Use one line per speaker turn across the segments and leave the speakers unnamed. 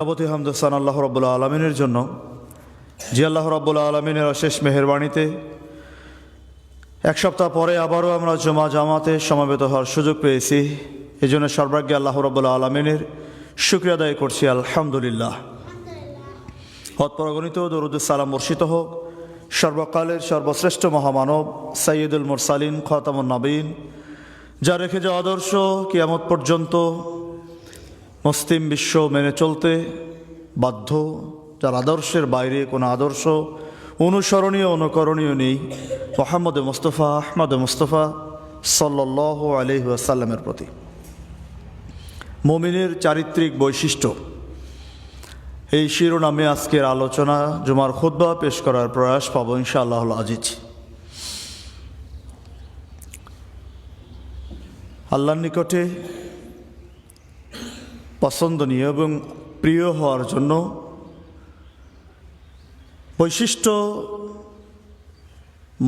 যাবতীয় হামদুস্তান আল্লাহ রাব্বুল আলামিনের জন্য, যে আল্লাহ রাব্বুল আলামিনের অশেষ মেহেরবানিতে এক সপ্তাহ পরে আবারও আমরা জুমা জামাতে সমবেত হওয়ার সুযোগ পেয়েছি। এই জন্য সর্বাগ্যে আল্লাহ রাব্বুল আলামিনের শুকরিয়া আদায় করছি, আলহামদুলিল্লাহ। হতপরগণিত দরুদ সালাম বর্ষিত হোক সর্বকালের সর্বশ্রেষ্ঠ মহামানব সাইয়্যিদুল মুরসালিন খাতামুন নবীন, যা রেখে যাওয়া আদর্শ কিয়ামত পর্যন্ত মুসলিম বিশ্ব মেনে চলতে বাধ্য, যার আদর্শের বাইরে কোনো আদর্শ অনুসরণীয় অনুকরণীয় নেই, মুহাম্মদ মুস্তাফা আহমদ মুস্তাফা সাল্লাল্লাহু আলাইহি ওয়াসাল্লামের প্রতি। মুমিনের চারিত্রিক বৈশিষ্ট্য, এই শিরোনামে আজকের আলোচনা জুমার খুতবা পেশ করার প্রয়াস পাবো ইনশাআল্লাহুল আজিজ। আল্লাহর নিকটে পছন্দনীয় এবং প্রিয় হওয়ার জন্য বৈশিষ্ট্য,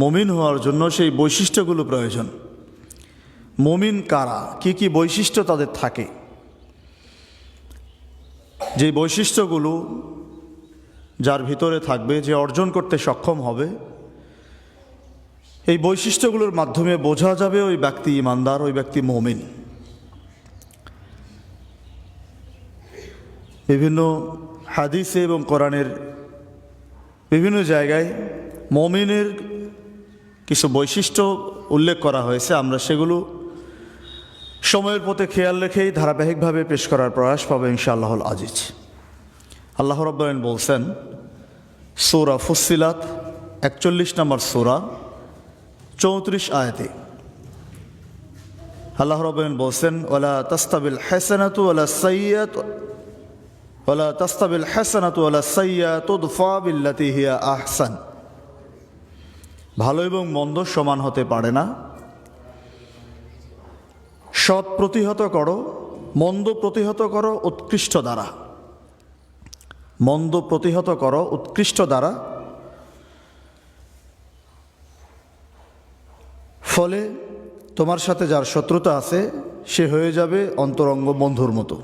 মুমিন হওয়ার জন্য সেই বৈশিষ্ট্যগুলো প্রয়োজন। মুমিন কারা, কি কি বৈশিষ্ট্য তাদের থাকে, যে বৈশিষ্ট্যগুলো যার ভিতরে থাকবে, যে অর্জন করতে সক্ষম হবে, এই বৈশিষ্ট্যগুলোর মাধ্যমে বোঝা যাবে ওই ব্যক্তি ইমানদার, ওই ব্যক্তি মুমিন। বিভিন্ন হাদিসে এবং কোরআনের বিভিন্ন জায়গায় মুমিনের কিছু বৈশিষ্ট্য উল্লেখ করা হয়েছে। আমরা সেগুলো সময়ের প্রতি খেয়াল রেখেই ধারাবাহিকভাবে পেশ করার প্রয়াস পাবো ইনশাআল্লাহুল আজিজ। আল্লাহ রাব্বুল আলামিন বলছেন সূরা ফুসসিলাত 41 নম্বর সূরা 34 আয়াতে, আল্লাহ রাব্বুল আলামিন বলছেন ওয়ালা তাস্তাবিল হাসানাতু ওয়ালা সাইয়্যাতু উদফা বিল্লাতী হিয়া আহসান। ভালো এবং মন্দ সমান হতে পারে না। সৎ প্রতিহত করো, মন্দ প্রতিহত করো উৎকৃষ্ট দ্বারা। মন্দ প্রতিহত করো উৎকৃষ্ট দ্বারা, ফলে তোমার সাথে যার শত্রুতা আছে সে হয়ে যাবে অন্তরঙ্গ বন্ধুর মতো।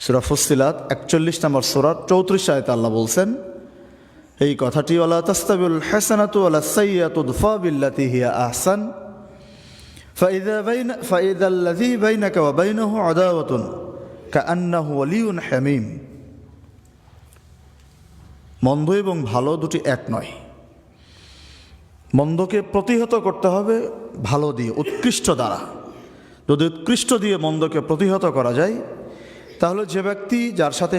সূরা ফুসসিলাত 41 নম্বর সূরা 34 আয়াতে আল্লাহ বলছেন এই কথাটি, ওয়ালা তাস্তাবিল হাসানাতু ওয়ালা সাইয়্যাতু উদফা বিল্লাতী হিয়া আহসান ফাইযা আল্লাযী বাইনাকা ওয়া বাইনাহু আদাওয়াতুন কাআন্নাহু ওয়ালিয়্যুন হামীম। মন্দ এবং ভালো দুটি এক নয়। মন্দকে প্রতিহত করতে হবে ভালো দিয়ে, উৎকৃষ্ট দ্বারা। যদি উৎকৃষ্ট দিয়ে মন্দকে প্রতিহত করা যায়, তাহলে যে ব্যক্তি যার সাথে